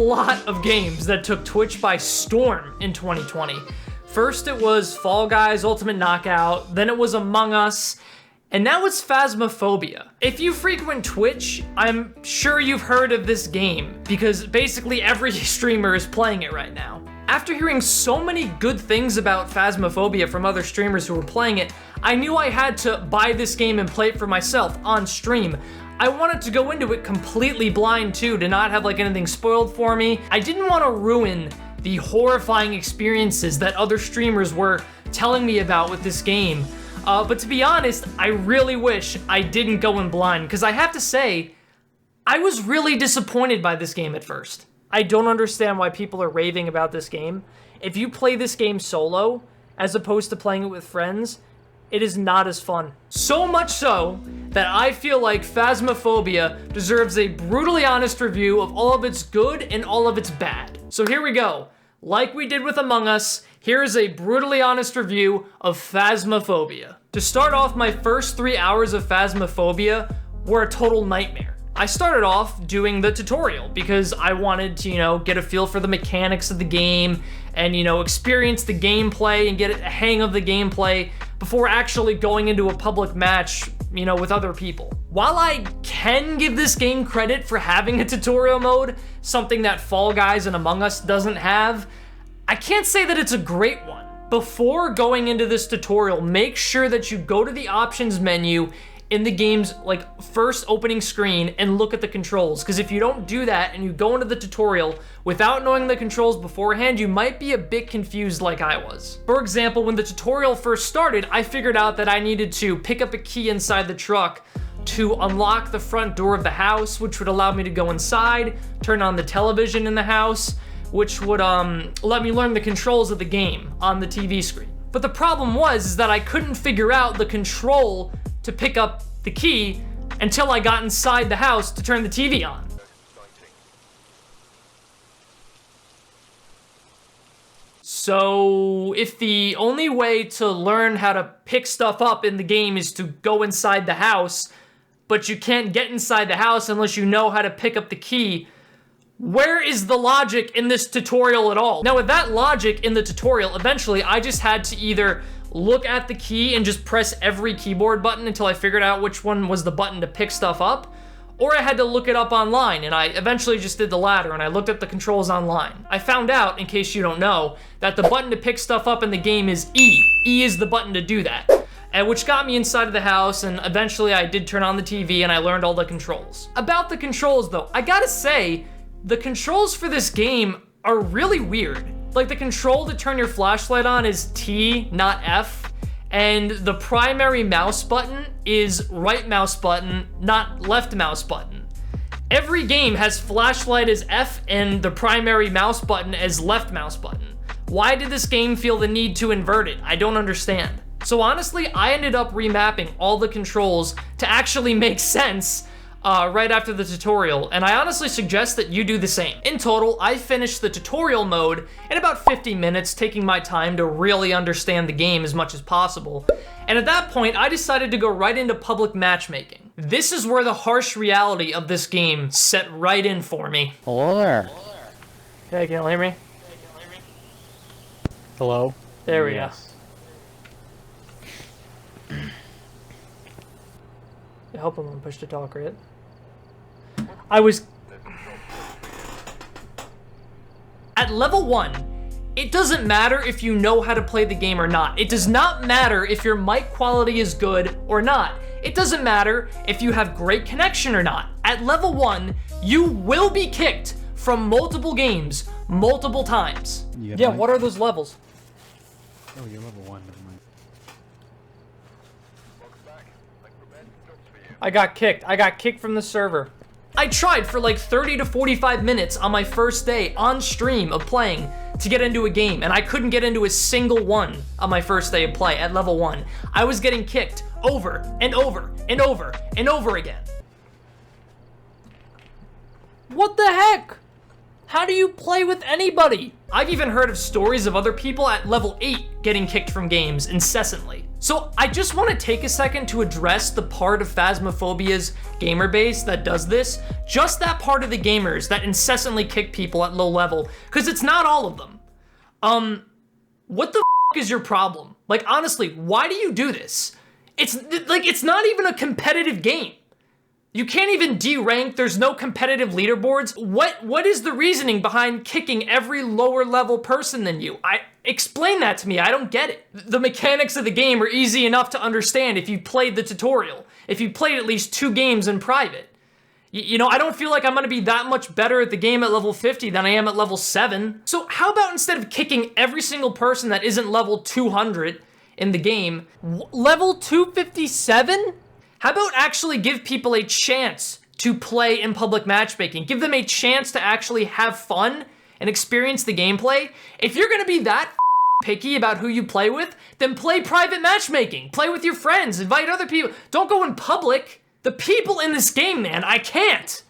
lot of games that took Twitch by storm in 2020. First it was Fall Guys Ultimate Knockout, then it was Among Us, and now it's Phasmophobia. If you frequent Twitch, I'm sure you've heard of this game, because basically every streamer is playing it right now. After hearing so many good things about Phasmophobia from other streamers who were playing it, I knew I had to buy this game and play it for myself on stream. I wanted to go into it completely blind too, to not have like anything spoiled for me. I didn't want to ruin the horrifying experiences that other streamers were telling me about with this game. But to be honest, I really wish I didn't go in blind, because I have to say, I was really disappointed by this game at first. I don't understand why people are raving about this game. If you play this game solo, as opposed to playing it with friends, it is not as fun. So much so that I feel like Phasmophobia deserves a brutally honest review of all of its good and all of its bad. So here we go. Like we did with Among Us, here is a brutally honest review of Phasmophobia. To start off, my first 3 hours of Phasmophobia were a total nightmare. I started off doing the tutorial because I wanted to, get a feel for the mechanics of the game and, experience the gameplay and get a hang of the gameplay before actually going into a public match, with other people. While I can give this game credit for having a tutorial mode, something that Fall Guys and Among Us doesn't have, I can't say that it's a great one. Before going into this tutorial, make sure that you go to the options menu in the game's first opening screen and look at the controls, because if you don't do that and you go into the tutorial without knowing the controls beforehand, you might be a bit confused like I was. For example, when the tutorial first started, I figured out that I needed to pick up a key inside the truck to unlock the front door of the house, which would allow me to go inside, turn on the television in the house, which would let me learn the controls of the game on the TV screen. But the problem was that I couldn't figure out the control to pick up the key until I got inside the house to turn the TV on. So if the only way to learn how to pick stuff up in the game is to go inside the house, but you can't get inside the house unless you know how to pick up the key, where is the logic in this tutorial at all? Now with that logic in the tutorial, eventually I just had to either look at the key and just press every keyboard button until I figured out which one was the button to pick stuff up, or I had to look it up online, and I eventually just did the latter and I looked at the controls online. I found out, in case you don't know, that the button to pick stuff up in the game is E. E is the button to do that. And which got me inside of the house, and eventually I did turn on the TV and I learned all the controls. About the controls though, I gotta say, the controls for this game are really weird. Like the control to turn your flashlight on is T, not F, and the primary mouse button is right mouse button, not left mouse button. Every game has flashlight as F and the primary mouse button as left mouse button. Why did this game feel the need to invert it? I don't understand. So honestly, I ended up remapping all the controls to actually make sense right after the tutorial, and I honestly suggest that you do the same. In total, I finished the tutorial mode in about 50 minutes, taking my time to really understand the game as much as possible. And at that point, I decided to go right into public matchmaking. This is where the harsh reality of this game set right in for me. Hello there. Hey, can you hear me? Hello? There we go. I hope I'm gonna push to talk, right? At level 1, it doesn't matter if you know how to play the game or not. It does not matter if your mic quality is good or not. It doesn't matter if you have great connection or not. At level 1, you will be kicked from multiple games, multiple times. Yeah, what are those levels? Oh, you're level 1, never mind. I got kicked. I got kicked from the server. I tried for like 30 to 45 minutes on my first day on stream of playing to get into a game, and I couldn't get into a single one on my first day of play at level 1. I was getting kicked over and over and over and over again. What the heck? How do you play with anybody? I've even heard of stories of other people at level 8 getting kicked from games incessantly. So I just want to take a second to address the part of Phasmophobia's gamer base that does this. Just that part of the gamers that incessantly kick people at low level, because it's not all of them. What the f is your problem? Like, honestly, why do you do this? It's not even a competitive game. You can't even D-rank, there's no competitive leaderboards. What is the reasoning behind kicking every lower level person than you? Explain that to me, I don't get it. The mechanics of the game are easy enough to understand if you played the tutorial, if you played at least 2 games in private. You know, I don't feel like I'm gonna be that much better at the game at level 50 than I am at level 7. So how about instead of kicking every single person that isn't level 200 in the game, level 257? How about actually give people a chance to play in public matchmaking? Give them a chance to actually have fun and experience the gameplay. If you're gonna be that picky about who you play with, then play private matchmaking. Play with your friends, invite other people. Don't go in public. The people in this game, man, I can't.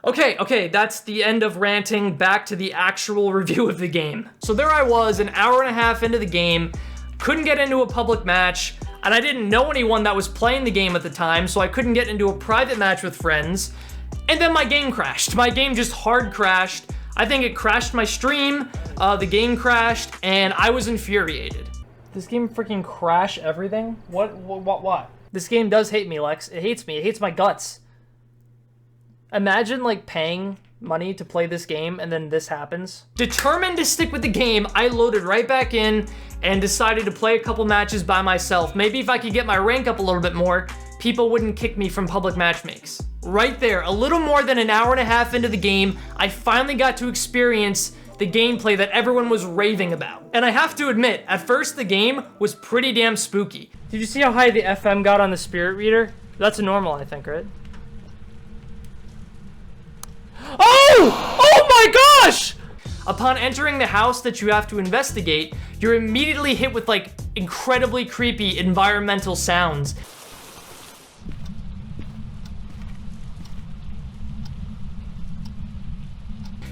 Okay, that's the end of ranting. Back to the actual review of the game. So there I was, an hour and a half into the game, couldn't get into a public match, and I didn't know anyone that was playing the game at the time, so I couldn't get into a private match with friends. And then my game crashed. My game just hard crashed. I think it crashed my stream, the game crashed, and I was infuriated. This game freaking crash everything? What? This game does hate me, Lex. It hates me. It hates my guts. Imagine, like, paying money to play this game and then this happens. Determined to stick with the game, I loaded right back in and decided to play a couple matches by myself. Maybe if I could get my rank up a little bit more, people wouldn't kick me from public matchmakes. Right there, a little more than an hour and a half into the game, I finally got to experience the gameplay that everyone was raving about. And I have to admit, at first the game was pretty damn spooky. Did you see how high the FM got on the spirit reader? That's a normal, I think, right? Oh my gosh! Upon entering the house that you have to investigate, you're immediately hit with, like, incredibly creepy environmental sounds.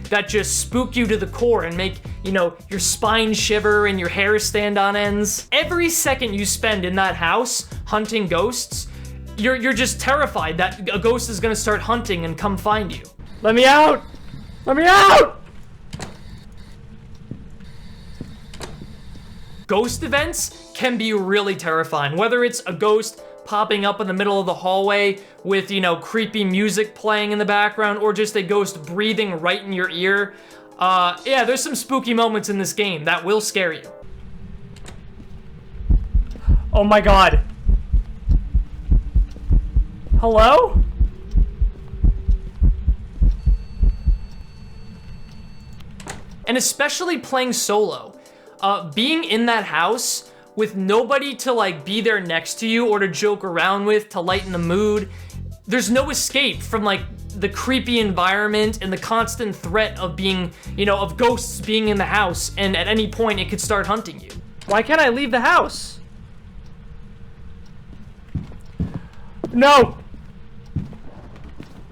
That just spook you to the core and make, you know, your spine shiver and your hair stand on ends. Every second you spend in that house hunting ghosts, you're just terrified that a ghost is gonna start hunting and come find you. Let me out! Let me out! Ghost events can be really terrifying, whether it's a ghost popping up in the middle of the hallway with, you know, creepy music playing in the background, or just a ghost breathing right in your ear. Yeah, there's some spooky moments in this game that will scare you. Oh my god. Hello? And especially playing solo. Being in that house with nobody to, like, be there next to you or to joke around with to lighten the mood. There's no escape from, like, the creepy environment and the constant threat of being, you know, of ghosts being in the house, and at any point it could start hunting you. Why can't I leave the house? No!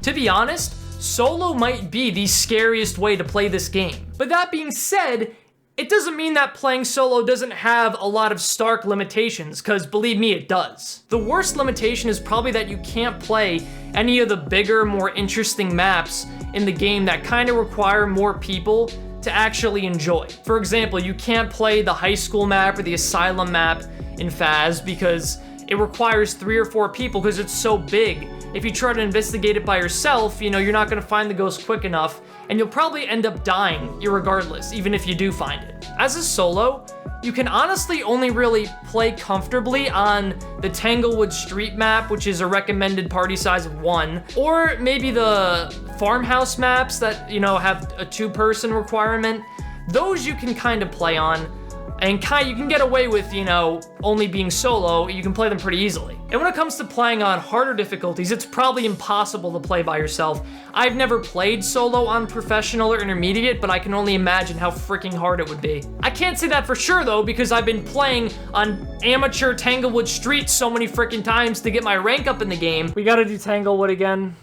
To be honest, solo might be the scariest way to play this game. But that being said, it doesn't mean that playing solo doesn't have a lot of stark limitations, because believe me, it does. The worst limitation is probably that you can't play any of the bigger, more interesting maps in the game that kind of require more people to actually enjoy. For example, you can't play the high school map or the asylum map in Phas because it requires 3 or 4 people because it's so big. If you try to investigate it by yourself, you know, you're not gonna find the ghost quick enough, and you'll probably end up dying irregardless, even if you do find it. As a solo, you can honestly only really play comfortably on the Tanglewood Street map, which is a recommended party size of 1, or maybe the farmhouse maps that, you know, have a 2-person requirement. Those you can kind of play on, and you can get away with, you know, only being solo. You can play them pretty easily. And when it comes to playing on harder difficulties, it's probably impossible to play by yourself. I've never played solo on professional or intermediate, but I can only imagine how freaking hard it would be. I can't say that for sure though, because I've been playing on amateur Tanglewood Street so many freaking times to get my rank up in the game. We gotta do Tanglewood again.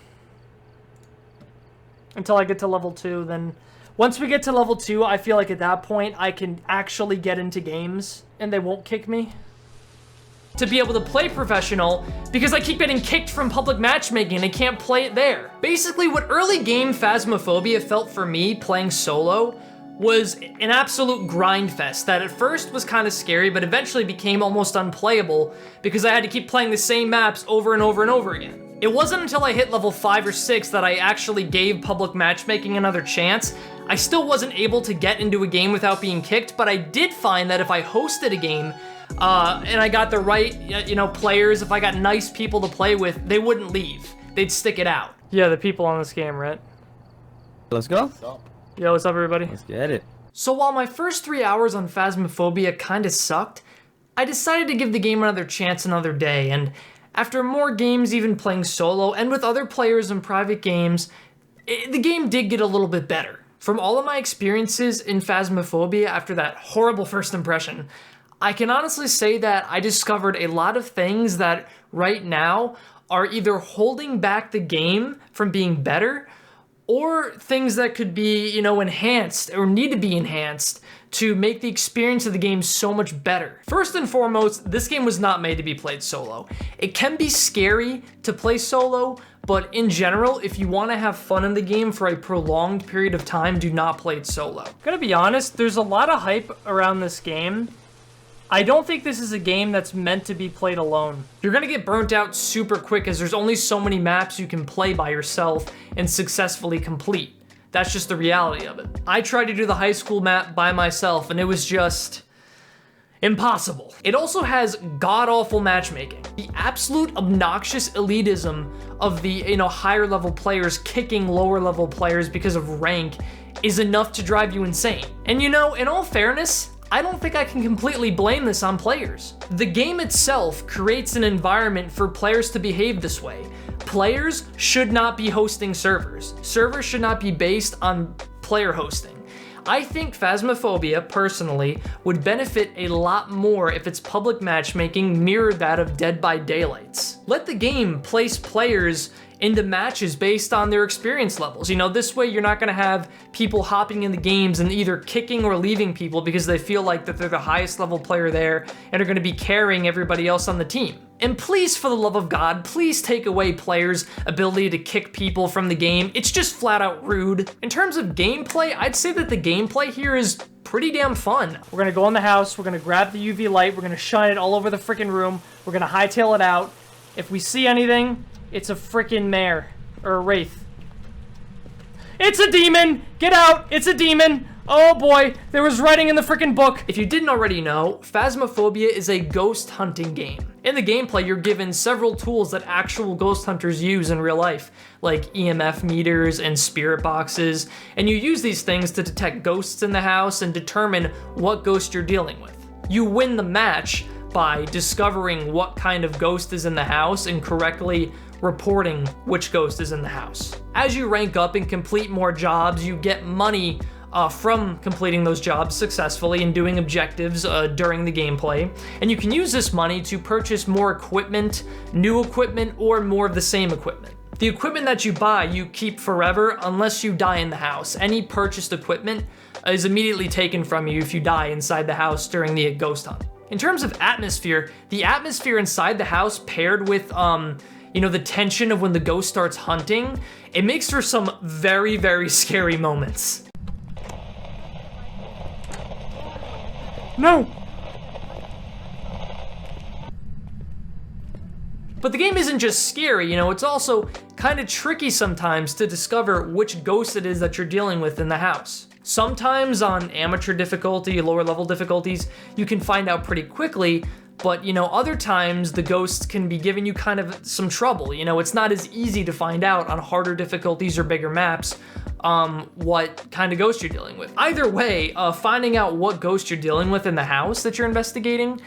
until I get to level 2. Then once we get to level 2, I feel like at that point I can actually get into games and they won't kick me. To be able to play professional, because I keep getting kicked from public matchmaking and I can't play it there. Basically, what early game Phasmophobia felt for me playing solo was an absolute grind fest that at first was kind of scary, but eventually became almost unplayable because I had to keep playing the same maps over and over and over again. It wasn't until I hit level 5 or 6 that I actually gave public matchmaking another chance. I still wasn't able to get into a game without being kicked, but I did find that if I hosted a game, and I got the right, players, if I got nice people to play with, they wouldn't leave. They'd stick it out. Yeah, the people on this game, right? Let's go. What's up? Yo, what's up, everybody? Let's get it. So while my first 3 hours on Phasmophobia kinda sucked, I decided to give the game another chance another day, and after more games, even playing solo, and with other players in private games, the game did get a little bit better. From all of my experiences in Phasmophobia after that horrible first impression, I can honestly say that I discovered a lot of things that right now are either holding back the game from being better, or things that could be, enhanced or need to be enhanced to make the experience of the game so much better. First and foremost, this game was not made to be played solo. It can be scary to play solo, but in general, if you want to have fun in the game for a prolonged period of time, do not play it solo. Gotta be honest, there's a lot of hype around this game. I don't think this is a game that's meant to be played alone. You're gonna get burnt out super quick as there's only so many maps you can play by yourself and successfully complete. That's just the reality of it. I tried to do the high school map by myself and it was just impossible. It also has god-awful matchmaking. The absolute obnoxious elitism of the, higher level players kicking lower level players because of rank is enough to drive you insane. And in all fairness, I don't think I can completely blame this on players. The game itself creates an environment for players to behave this way. Players should not be hosting servers. Servers should not be based on player hosting. I think Phasmophobia, personally, would benefit a lot more if its public matchmaking mirrored that of Dead by Daylight's. Let the game place players into matches based on their experience levels. This way you're not gonna have people hopping in the games and either kicking or leaving people because they feel like that they're the highest level player there and are gonna be carrying everybody else on the team. And please, for the love of God, please take away players' ability to kick people from the game. It's just flat out rude. In terms of gameplay, I'd say that the gameplay here is pretty damn fun. We're gonna go in the house, we're gonna grab the UV light, we're gonna shine it all over the freaking room, we're gonna hightail it out. If we see anything, it's a freaking mare, or a wraith. It's a demon! Get out! It's a demon! Oh boy, there was writing in the freaking book. If you didn't already know, Phasmophobia is a ghost hunting game. In the gameplay, you're given several tools that actual ghost hunters use in real life, like EMF meters and spirit boxes, and you use these things to detect ghosts in the house and determine what ghost you're dealing with. You win the match by discovering what kind of ghost is in the house and correctly reporting which ghost is in the house. As you rank up and complete more jobs, you get money from completing those jobs successfully and doing objectives during the gameplay. And you can use this money to purchase more equipment, new equipment, or more of the same equipment. The equipment that you buy, you keep forever unless you die in the house. Any purchased equipment is immediately taken from you if you die inside the house during the ghost hunt. In terms of atmosphere, the atmosphere inside the house paired with the tension of when the ghost starts hunting, it makes for some very, very scary moments. No! But the game isn't just scary, it's also kind of tricky sometimes to discover which ghost it is that you're dealing with in the house. Sometimes on amateur difficulty, lower level difficulties, you can find out pretty quickly, but other times the ghosts can be giving you kind of some trouble. It's not as easy to find out on harder difficulties or bigger maps what kind of ghost you're dealing with. Either way, finding out what ghost you're dealing with in the house that you're investigating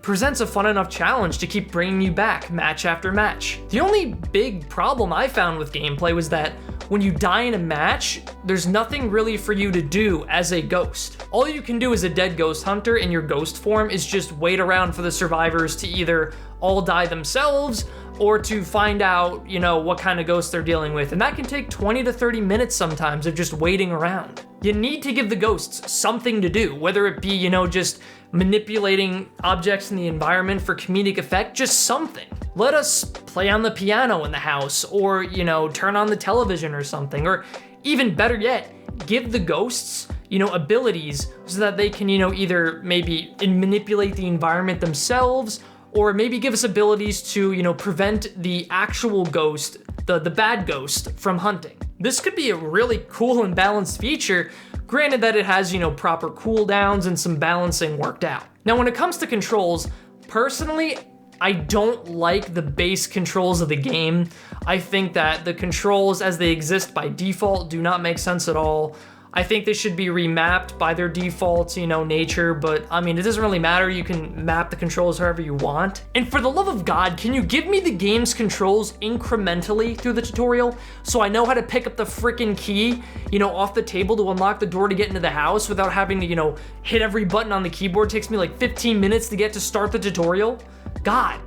presents a fun enough challenge to keep bringing you back match after match. The only big problem I found with gameplay was that when you die in a match, there's nothing really for you to do as a ghost. All you can do as a dead ghost hunter in your ghost form is just wait around for the survivors to either all die themselves, or to find out, you know, what kind of ghost they're dealing with. And that can take 20 to 30 minutes sometimes of just waiting around. You need to give the ghosts something to do, whether it be, you know, just manipulating objects in the environment for comedic effect, just something. Let us play on the piano in the house, or, you know, turn on the television or something, or even better yet, give the ghosts, you know, abilities so that they can, you know, either maybe manipulate the environment themselves, or maybe give us abilities to, you know, prevent the actual ghost, the bad ghost, from hunting. This could be a really cool and balanced feature, granted that it has, you know, proper cooldowns and some balancing worked out. Now, when it comes to controls, personally, I don't like the base controls of the game. I think that the controls as they exist by default do not make sense at all. I think they should be remapped by their default, you know, nature, but I mean, it doesn't really matter. You can map the controls however you want. And for the love of God, can you give me the game's controls incrementally through the tutorial so I know how to pick up the freaking key, you know, off the table to unlock the door to get into the house without having to, you know, hit every button on the keyboard. It takes me like 15 minutes to get to start the tutorial. God,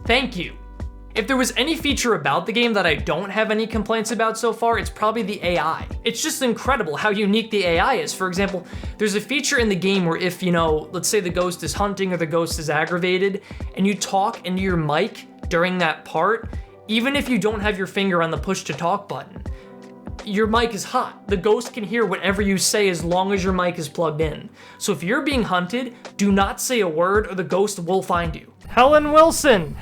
thank you. If there was any feature about the game that I don't have any complaints about so far, it's probably the AI. It's just incredible how unique the AI is. For example, there's a feature in the game where if, you know, let's say the ghost is hunting or the ghost is aggravated, and you talk into your mic during that part, even if you don't have your finger on the push to talk button, your mic is hot. The ghost can hear whatever you say as long as your mic is plugged in. So if you're being hunted, do not say a word or the ghost will find you. Helen Wilson,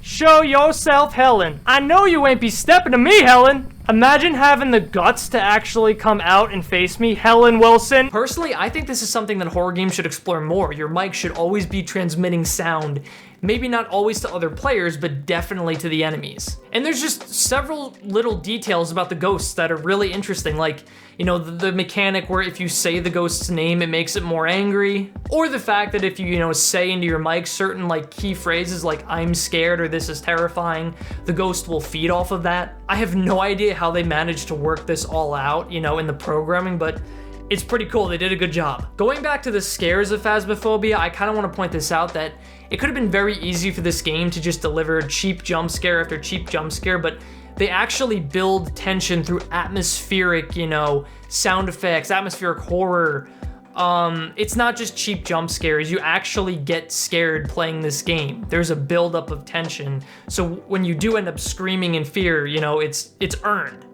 show yourself, Helen. I know you ain't be stepping to me, Helen. Imagine having the guts to actually come out and face me, Helen Wilson. Personally, I think this is something that horror games should explore more. Your mic should always be transmitting sound. Maybe not always to other players, but definitely to the enemies. And there's just several little details about the ghosts that are really interesting, like, you know, the mechanic where if you say the ghost's name, it makes it more angry. Or the fact that if you know, say into your mic certain like key phrases like I'm scared or this is terrifying, the ghost will feed off of that. I have no idea how they managed to work this all out, you know, in the programming, but it's pretty cool. They did a good job. Going back to the scares of Phasmophobia, I kind of want to point this out that it could have been very easy for this game to just deliver cheap jump scare after cheap jump scare, but they actually build tension through atmospheric, you know, sound effects, atmospheric horror. It's not just cheap jump scares. You actually get scared playing this game. There's a buildup of tension. So when you do end up screaming in fear, you know, it's earned.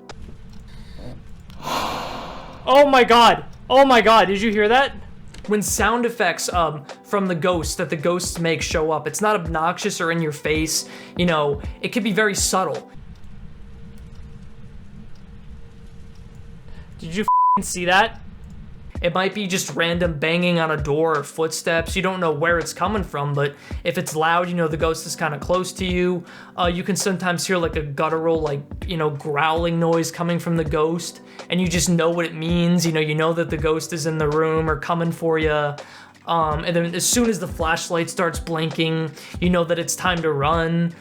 Oh my God. Oh my God. Did you hear that? When sound effects from the ghosts that the ghosts make show up, it's not obnoxious or in your face. You know, it could be very subtle. Did you see that? It might be just random banging on a door or footsteps. You don't know where it's coming from, but if it's loud, you know the ghost is kind of close to you. You can sometimes hear like a guttural, like, you know, growling noise coming from the ghost, and you just know what it means. You know that the ghost is in the room or coming for you. And then as soon as the flashlight starts blinking, you know that it's time to run.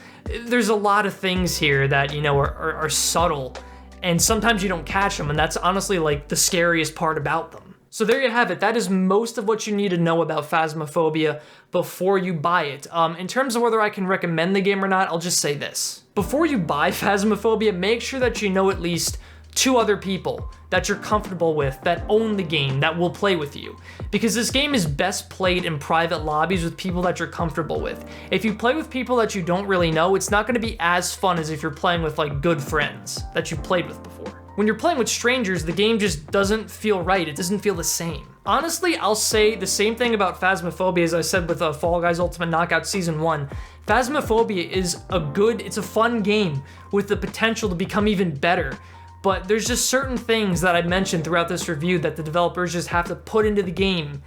There's a lot of things here that, you know, are subtle, and sometimes you don't catch them, and that's honestly like the scariest part about them. So there you have it. That is most of what you need to know about Phasmophobia before you buy it. In terms of whether I can recommend the game or not, I'll just say this. Before you buy Phasmophobia, make sure that you know at least 2 other people that you're comfortable with, that own the game, that will play with you. Because this game is best played in private lobbies with people that you're comfortable with. If you play with people that you don't really know, it's not gonna be as fun as if you're playing with like good friends that you've played with before. When you're playing with strangers, the game just doesn't feel right. It doesn't feel the same. Honestly, I'll say the same thing about Phasmophobia as I said with Fall Guys Ultimate Knockout Season 1. Phasmophobia is it's a fun game with the potential to become even better. But there's just certain things that I mentioned throughout this review that the developers just have to put into the game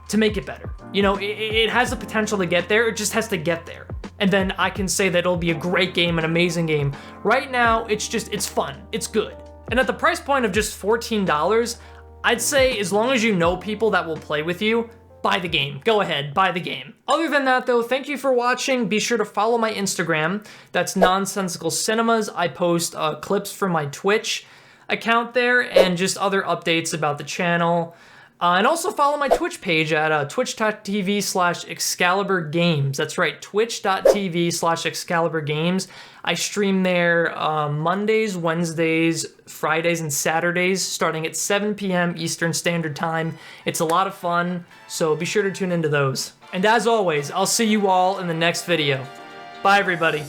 to make it better. You know, it has the potential to get there, it just has to get there. And then I can say that it'll be a great game, an amazing game. Right now, it's fun, it's good. And at the price point of just $14, I'd say as long as you know people that will play with you, buy the game. Go ahead, buy the game. Other than that though, thank you for watching. Be sure to follow my Instagram. That's Nonsensical Cinemas. I post clips from my Twitch account there and just other updates about the channel. And also follow my Twitch page at twitch.tv/Excalibur Games. That's right, twitch.tv/Excalibur Games. I stream there Mondays, Wednesdays, Fridays, and Saturdays starting at 7 p.m. Eastern Standard Time. It's a lot of fun, so be sure to tune into those. And as always, I'll see you all in the next video. Bye, everybody.